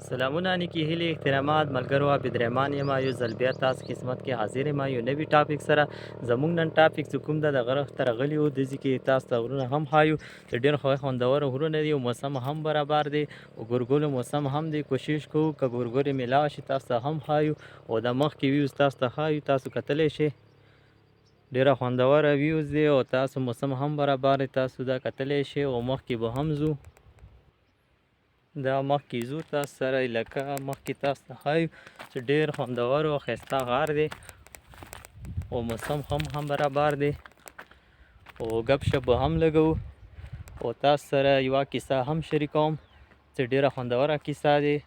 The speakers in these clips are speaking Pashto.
سلامونه نیکې هیلې احترامات ملګرو عبدالرحمن یم یو ځل بیا تاسو خدمت کې حاضر یم یو نوي ټاپک سره. زموږ نن ټاپک چې کوم ده د غره ته راغلي یو داسې کې تاسو ته غرونه هم ښایو چې ډېر خوندور غرونه دي او موسم هم برابر دی او ګورګلو موسم هم دی. کوشش کوو که ګورګلې میلاو شي تاسو ته هم ښایو او د مخکې ویوز تاسو ته ښایو، تاسو کتلی شئ ډېره خوندوره ویوز دی او تاسو موسم هم برابر دی، تاسو دا کتلی شئ او مخکې به هم ځو. دا مخکې ځو تاسو سره لکه مخکې تاسو ته ښایو چې ډېر خوندور او ښایسته غار دی او موسم هم برابر دی او ګپ شپ به هم لګوو او تاسو سره یوه کیسه هم شریکوم چې ډېره خوندوره کیسه دی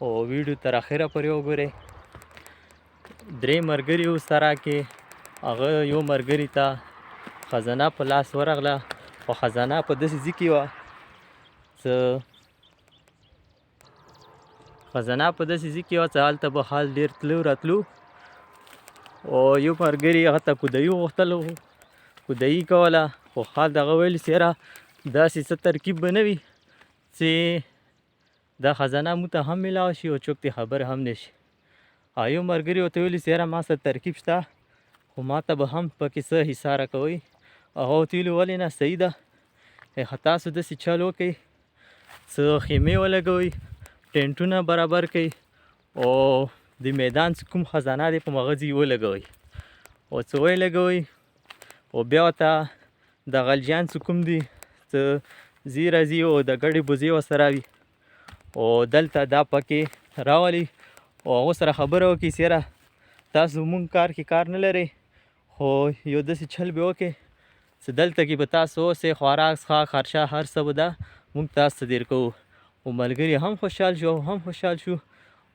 او ویډیو تر اخره پورې وګورئ. درې ملګري وو سره کې هغه یو ملګري ته خزانه په لاس ورغله او خزانه په داسې ځای کې وه چې هلته به حال ډېر تلو راتلو او یو ملګري هغه ته کودایي غوښتل کودایي کوله خو حال د هغه ویل چې یاره داسې څه ترکیب به نه وي چې دا خزانه موږ ته هم میلاو شي او څوک ترې خبر هم نه شي. او یو ملګري ورته ویلي چې یاره ما سره ترکیب شته خو ما ته به هم پکې څه حصه راکوئ. هغه ورته ویلي ولې نه صحیح ده، تاسو داسې چل وکئ څه خیمې ولګوئ، ټینټونه برابر کړئ او د میدان چې کوم خزانه دی په هغه ځای ولګوئ او څه ولګوئ او بیا ورته د غلجیان چې کوم دي څه ځای راځي او د ګډې بوزې ورسره وي او دلته دا پکې راولي او هغو سره خبره وکړي چې یاره تاسو زموږ کار کې کار نه لرئ خو یو داسې چل به وکړئ چې دلته کې به تاسو اوسئ، خوراک څښاک خرچه هر څه به ده موږ تاسو ته دیر کوو. او ملګري هم خوشحال شو او هم خوشحال شو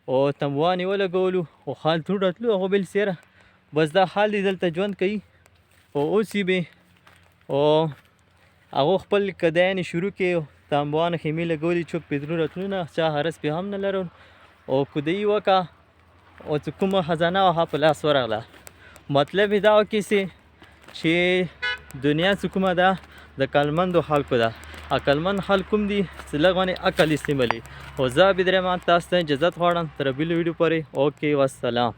او تنبوان یې ولګولو او حال تلو راتلو. هغه ویل چې یاره بس دا حال دی دلته ژوند کوي او اوسي به او هغو خپل کدیانې شروع کړې، تنبوان خیمې لګولې، څوک پرې تلو راتلو نه، چا هرس پرې هم نه لرل او کودایي وکړه او چې کومه خزانه وه هغه په لاس ورغله. مطلب یې دا وکړي چې دنیا چې کومه ده د عقلمندو خلکو ده، عقلمند خلک کوم دي چې لږ غونې عقل استعمالوي. او زه عبدالرحمن تاسو ته اجازت غواړم تر بلې ویډیو پورې. اوکې والسلام.